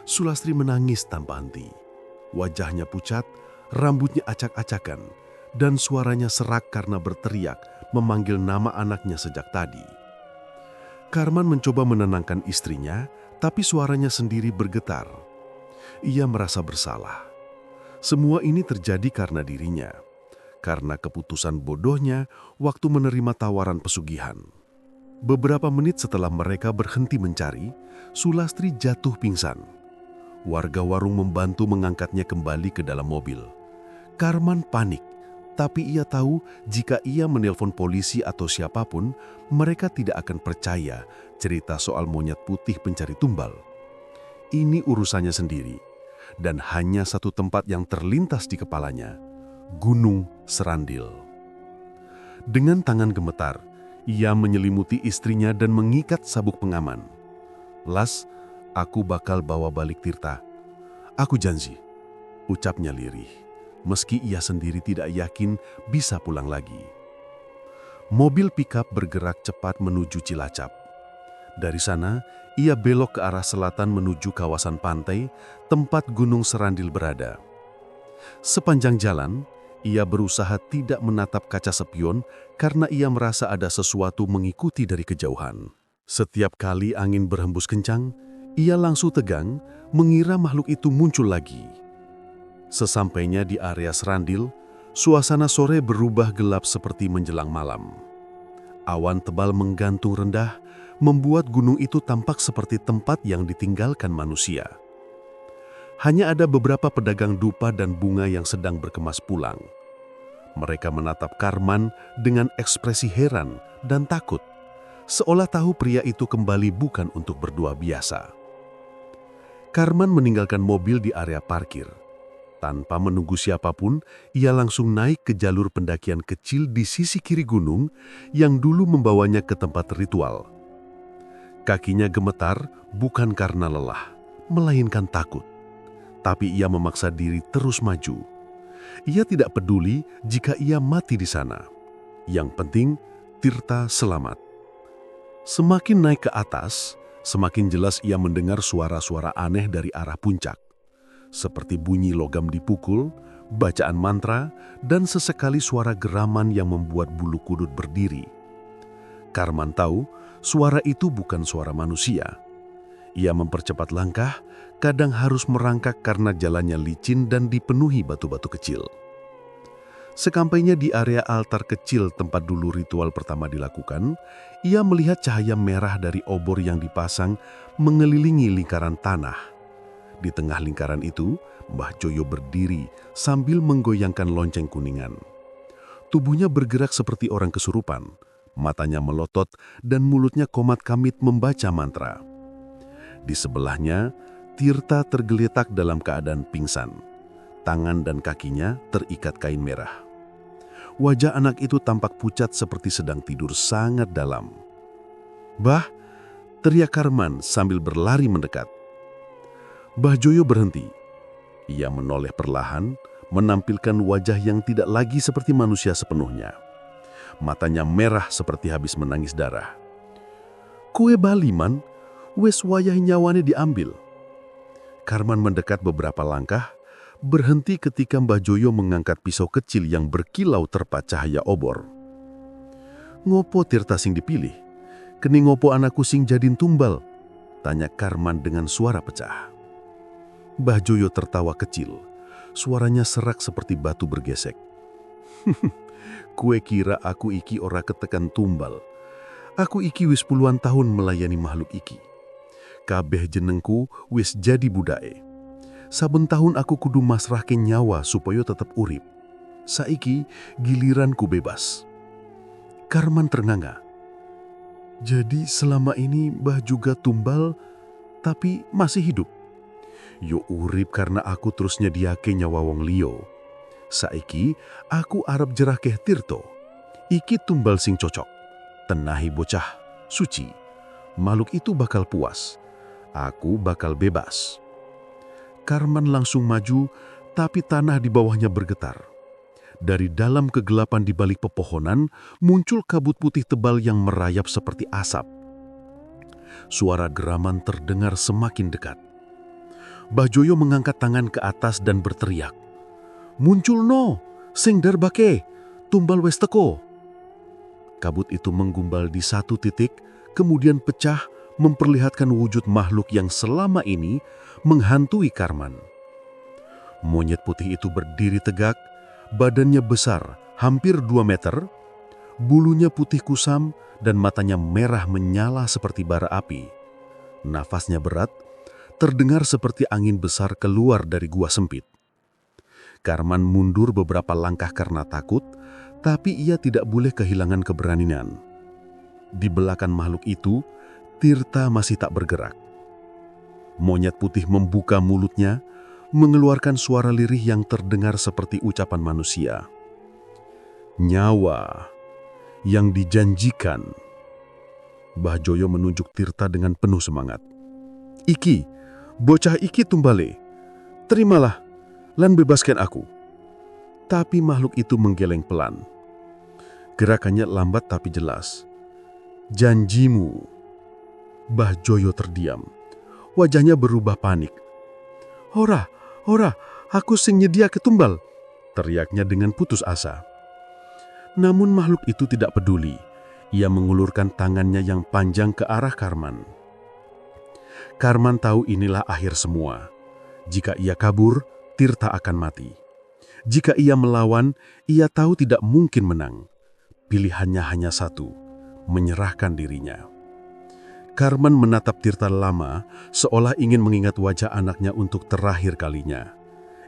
Sulastri menangis tanpa henti. Wajahnya pucat, rambutnya acak-acakan, dan suaranya serak karena berteriak memanggil nama anaknya sejak tadi. Karman mencoba menenangkan istrinya, tapi suaranya sendiri bergetar. Ia merasa bersalah. Semua ini terjadi karena dirinya, karena keputusan bodohnya waktu menerima tawaran pesugihan. Beberapa menit setelah mereka berhenti mencari, Sulastri jatuh pingsan. Warga warung membantu mengangkatnya kembali ke dalam mobil. Karman panik, tapi ia tahu jika ia menelpon polisi atau siapapun, mereka tidak akan percaya cerita soal monyet putih pencari tumbal. Ini urusannya sendiri, dan hanya satu tempat yang terlintas di kepalanya, Gunung Serandil. Dengan tangan gemetar, Ia menyelimuti istrinya dan mengikat sabuk pengaman. "Las, aku bakal bawa balik Tirta. Aku janji," ucapnya lirih, meski ia sendiri tidak yakin bisa pulang lagi. Mobil pikap bergerak cepat menuju Cilacap. Dari sana, ia belok ke arah selatan menuju kawasan pantai, tempat Gunung Serandil berada. Sepanjang jalan, ia berusaha tidak menatap kaca spion karena ia merasa ada sesuatu mengikuti dari kejauhan. Setiap kali angin berhembus kencang, ia langsung tegang, mengira makhluk itu muncul lagi. Sesampainya di area Serandil, suasana sore berubah gelap seperti menjelang malam. Awan tebal menggantung rendah, membuat gunung itu tampak seperti tempat yang ditinggalkan manusia. Hanya ada beberapa pedagang dupa dan bunga yang sedang berkemas pulang. Mereka menatap Karman dengan ekspresi heran dan takut, seolah tahu pria itu kembali bukan untuk berdua biasa. Karman meninggalkan mobil di area parkir. Tanpa menunggu siapapun, ia langsung naik ke jalur pendakian kecil di sisi kiri gunung yang dulu membawanya ke tempat ritual. Kakinya gemetar bukan karena lelah, melainkan takut. Tapi ia memaksa diri terus maju. Ia tidak peduli jika ia mati di sana. Yang penting, Tirta selamat. Semakin naik ke atas, semakin jelas ia mendengar suara-suara aneh dari arah puncak. Seperti bunyi logam dipukul, bacaan mantra, dan sesekali suara geraman yang membuat bulu kuduk berdiri. Karman tahu, suara itu bukan suara manusia. Ia mempercepat langkah, kadang harus merangkak karena jalannya licin dan dipenuhi batu-batu kecil. Sekampainya di area altar kecil tempat dulu ritual pertama dilakukan, ia melihat cahaya merah dari obor yang dipasang mengelilingi lingkaran tanah. Di tengah lingkaran itu, Mbah Joyo berdiri sambil menggoyangkan lonceng kuningan. Tubuhnya bergerak seperti orang kesurupan, matanya melotot dan mulutnya komat kamit membaca mantra. Di sebelahnya, Tirta tergeletak dalam keadaan pingsan. Tangan dan kakinya terikat kain merah. Wajah anak itu tampak pucat seperti sedang tidur sangat dalam. "Bah!" teriak Karman sambil berlari mendekat. Mbah Joyo berhenti. Ia menoleh perlahan, menampilkan wajah yang tidak lagi seperti manusia sepenuhnya. Matanya merah seperti habis menangis darah. "Kue bali man, wes wayah nyawane diambil." Karman mendekat beberapa langkah, berhenti ketika Mbah Joyo mengangkat pisau kecil yang berkilau terpat cahaya obor. "Ngopo Tirta sing dipilih? Keni ngopo anakku sing jadin tumbal?" tanya Karman dengan suara pecah. Mbah Joyo tertawa kecil, suaranya serak seperti batu bergesek. "Kue kira aku iki ora ketekan tumbal. Aku iki wis puluhan tahun melayani makhluk iki. Kabeh jenengku wis jadi budake. Saben tahun aku kudu masrahke nyawa supaya tetap urip. Saiki giliranku bebas." Karman ternganga. "Jadi selama ini Mbah juga tumbal, tapi masih hidup?" "Yo urip karena aku terus nyediake nyawa wong liya. Saiki aku arep jerahke Tirta. Iki tumbal sing cocok. Tenahi bocah, suci. Makhluk itu bakal puas. Aku bakal bebas." Karman langsung maju, tapi tanah di bawahnya bergetar. Dari dalam kegelapan di balik pepohonan, muncul kabut putih tebal yang merayap seperti asap. Suara geraman terdengar semakin dekat. Mbah Joyo mengangkat tangan ke atas dan berteriak, "Muncul no, sing darbake, tumbal wes teko." Kabut itu menggumbal di satu titik, kemudian pecah, memperlihatkan wujud makhluk yang selama ini menghantui Karman. Monyet putih itu berdiri tegak, badannya besar, hampir 2 meter, bulunya putih kusam dan matanya merah menyala seperti bara api. Nafasnya berat, terdengar seperti angin besar keluar dari gua sempit. Karman mundur beberapa langkah karena takut, tapi ia tidak boleh kehilangan keberanian. Di belakang makhluk itu, Tirta masih tak bergerak. Monyet putih membuka mulutnya, mengeluarkan suara lirih yang terdengar seperti ucapan manusia. "Nyawa. Yang dijanjikan. Mbah Joyo menunjuk Tirta dengan penuh semangat. Iki, bocah iki tumbale. Terimalah, lan bebaskan aku. Tapi makhluk itu menggeleng pelan. Gerakannya lambat tapi jelas. Janjimu. Mbah Joyo terdiam. Wajahnya berubah panik. Ora, aku sing nyedia ketumbal, teriaknya dengan putus asa. Namun makhluk itu tidak peduli. Ia mengulurkan tangannya yang panjang ke arah Karman. Karman tahu inilah akhir semua. Jika ia kabur, Tirta akan mati. Jika ia melawan, ia tahu tidak mungkin menang. Pilihannya hanya satu, menyerahkan dirinya. Karman menatap Tirta lama, seolah ingin mengingat wajah anaknya untuk terakhir kalinya.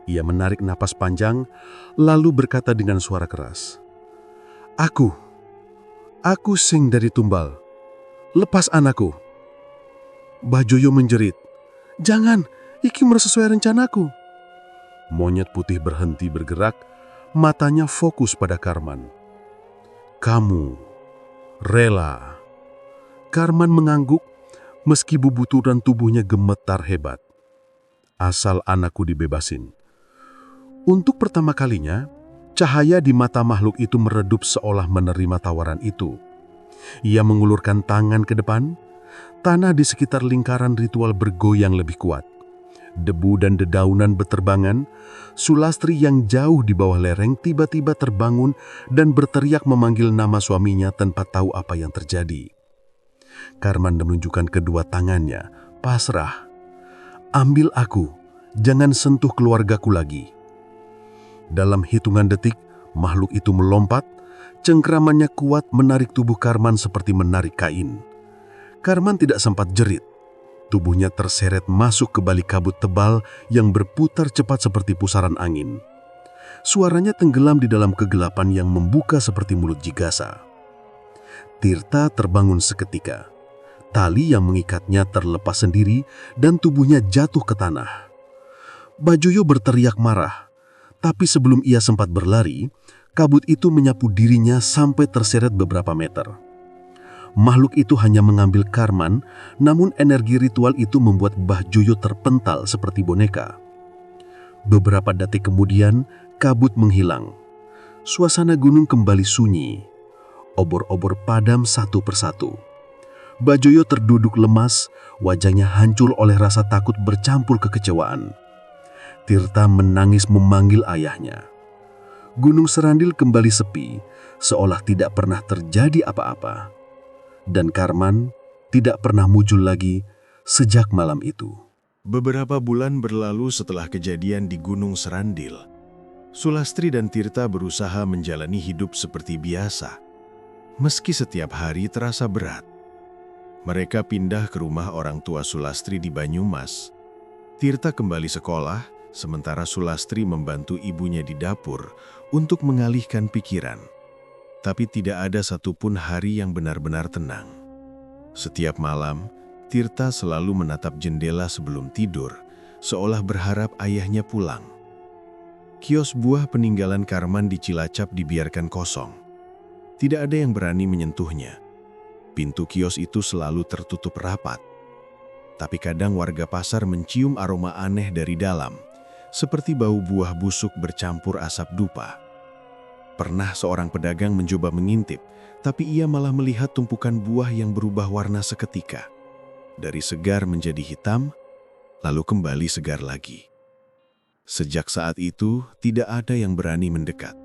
Ia menarik napas panjang, lalu berkata dengan suara keras, Aku sing dari tumbal. Lepas anakku. Mbah Joyo menjerit. Jangan, iki sesuai rencanaku. Monyet putih berhenti bergerak, matanya fokus pada Karman. Kamu rela. Karman mengangguk, meski bubuturan tubuhnya gemetar hebat. Asal anakku dibebasin. Untuk pertama kalinya, cahaya di mata makhluk itu meredup seolah menerima tawaran itu. Ia mengulurkan tangan ke depan, tanah di sekitar lingkaran ritual bergoyang lebih kuat. Debu dan dedaunan berterbangan, Sulastri yang jauh di bawah lereng tiba-tiba terbangun dan berteriak memanggil nama suaminya tanpa tahu apa yang terjadi. Karman menunjukkan kedua tangannya, pasrah. Ambil aku, jangan sentuh keluargaku lagi. Dalam hitungan detik, makhluk itu melompat, cengkramannya kuat menarik tubuh Karman seperti menarik kain. Karman tidak sempat jerit. Tubuhnya terseret masuk ke balik kabut tebal yang berputar cepat seperti pusaran angin. Suaranya tenggelam di dalam kegelapan yang membuka seperti mulut jigasa. Tirta terbangun seketika. Tali yang mengikatnya terlepas sendiri dan tubuhnya jatuh ke tanah. Mbah Joyo berteriak marah. Tapi sebelum ia sempat berlari, kabut itu menyapu dirinya sampai terseret beberapa meter. Makhluk itu hanya mengambil Karman, namun energi ritual itu membuat Mbah Joyo terpental seperti boneka. Beberapa detik kemudian, kabut menghilang. Suasana gunung kembali sunyi. Obor-obor padam satu persatu. Mbah Joyo terduduk lemas, wajahnya hancur oleh rasa takut bercampur kekecewaan. Tirta menangis memanggil ayahnya. Gunung Serandil kembali sepi, seolah tidak pernah terjadi apa-apa. Dan Karman tidak pernah muncul lagi sejak malam itu. Beberapa bulan berlalu setelah kejadian di Gunung Serandil. Sulastri dan Tirta berusaha menjalani hidup seperti biasa. Meski setiap hari terasa berat. Mereka pindah ke rumah orang tua Sulastri di Banyumas. Tirta kembali sekolah, sementara Sulastri membantu ibunya di dapur untuk mengalihkan pikiran. Tapi tidak ada satupun hari yang benar-benar tenang. Setiap malam, Tirta selalu menatap jendela sebelum tidur, seolah berharap ayahnya pulang. Kios buah peninggalan Karman di Cilacap dibiarkan kosong. Tidak ada yang berani menyentuhnya. Pintu kios itu selalu tertutup rapat. Tapi kadang warga pasar mencium aroma aneh dari dalam, seperti bau buah busuk bercampur asap dupa. Pernah seorang pedagang mencoba mengintip, tapi ia malah melihat tumpukan buah yang berubah warna seketika. Dari segar menjadi hitam, lalu kembali segar lagi. Sejak saat itu, tidak ada yang berani mendekat.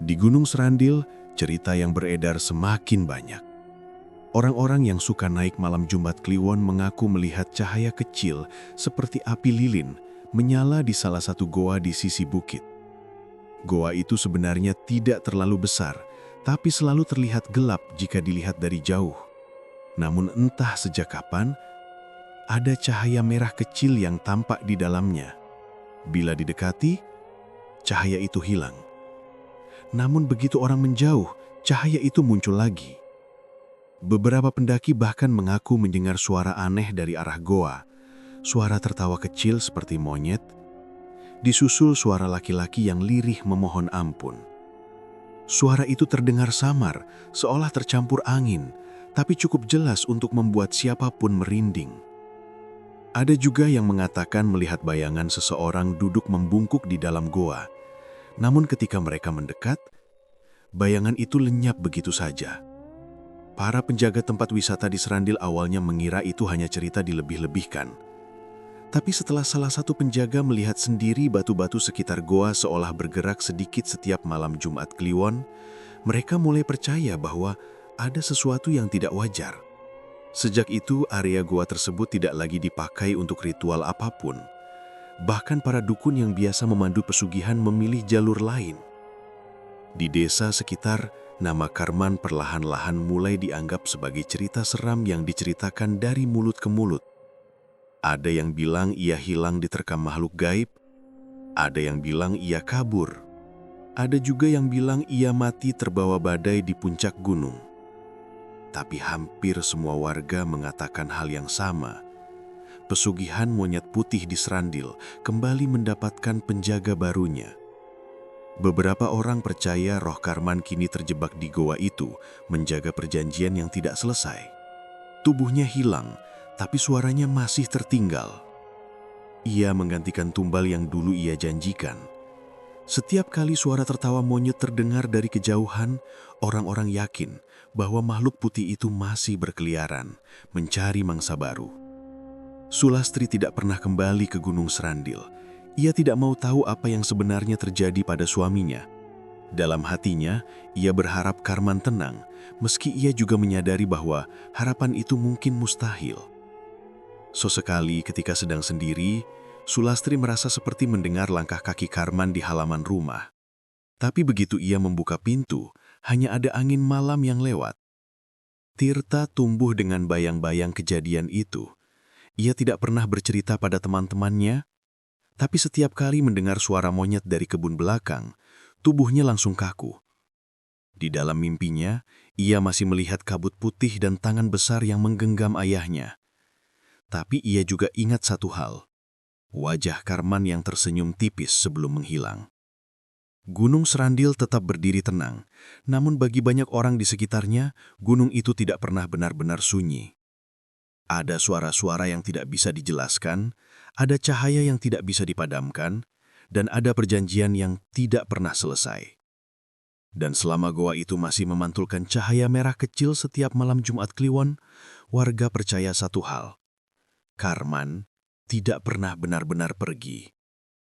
Di Gunung Serandil, cerita yang beredar semakin banyak. Orang-orang yang suka naik malam Jumat Kliwon mengaku melihat cahaya kecil seperti api lilin menyala di salah satu goa di sisi bukit. Goa itu sebenarnya tidak terlalu besar, tapi selalu terlihat gelap jika dilihat dari jauh. Namun entah sejak kapan, ada cahaya merah kecil yang tampak di dalamnya. Bila didekati, cahaya itu hilang. Namun begitu orang menjauh, cahaya itu muncul lagi. Beberapa pendaki bahkan mengaku mendengar suara aneh dari arah goa. Suara tertawa kecil seperti monyet, disusul suara laki-laki yang lirih memohon ampun. Suara itu terdengar samar, seolah tercampur angin, tapi cukup jelas untuk membuat siapapun merinding. Ada juga yang mengatakan melihat bayangan seseorang duduk membungkuk di dalam goa. Namun ketika mereka mendekat, bayangan itu lenyap begitu saja. Para penjaga tempat wisata di Serandil awalnya mengira itu hanya cerita dilebih-lebihkan. Tapi setelah salah satu penjaga melihat sendiri batu-batu sekitar goa seolah bergerak sedikit setiap malam Jumat Kliwon, mereka mulai percaya bahwa ada sesuatu yang tidak wajar. Sejak itu, area goa tersebut tidak lagi dipakai untuk ritual apapun. Bahkan para dukun yang biasa memandu pesugihan memilih jalur lain. Di desa sekitar, nama Karman perlahan-lahan mulai dianggap sebagai cerita seram yang diceritakan dari mulut ke mulut. Ada yang bilang ia hilang diterkam makhluk gaib, ada yang bilang ia kabur, ada juga yang bilang ia mati terbawa badai di puncak gunung. Tapi hampir semua warga mengatakan hal yang sama. Pesugihan monyet putih di Serandil kembali mendapatkan penjaga barunya. Beberapa orang percaya roh Karman kini terjebak di goa itu, menjaga perjanjian yang tidak selesai. Tubuhnya hilang, tapi suaranya masih tertinggal. Ia menggantikan tumbal yang dulu ia janjikan. Setiap kali suara tertawa monyet terdengar dari kejauhan, orang-orang yakin bahwa makhluk putih itu masih berkeliaran, mencari mangsa baru. Sulastri tidak pernah kembali ke Gunung Serandil. Ia tidak mau tahu apa yang sebenarnya terjadi pada suaminya. Dalam hatinya, ia berharap Karman tenang, meski ia juga menyadari bahwa harapan itu mungkin mustahil. Sesekali ketika sedang sendiri, Sulastri merasa seperti mendengar langkah kaki Karman di halaman rumah. Tapi begitu ia membuka pintu, hanya ada angin malam yang lewat. Tirta tumbuh dengan bayang-bayang kejadian itu. Ia tidak pernah bercerita pada teman-temannya, tapi setiap kali mendengar suara monyet dari kebun belakang, tubuhnya langsung kaku. Di dalam mimpinya, ia masih melihat kabut putih dan tangan besar yang menggenggam ayahnya. Tapi ia juga ingat satu hal. Wajah Karman yang tersenyum tipis sebelum menghilang. Gunung Serandil tetap berdiri tenang, namun bagi banyak orang di sekitarnya, gunung itu tidak pernah benar-benar sunyi. Ada suara-suara yang tidak bisa dijelaskan, ada cahaya yang tidak bisa dipadamkan, dan ada perjanjian yang tidak pernah selesai. Dan selama goa itu masih memantulkan cahaya merah kecil setiap malam Jumat Kliwon, warga percaya satu hal. Karman tidak pernah benar-benar pergi.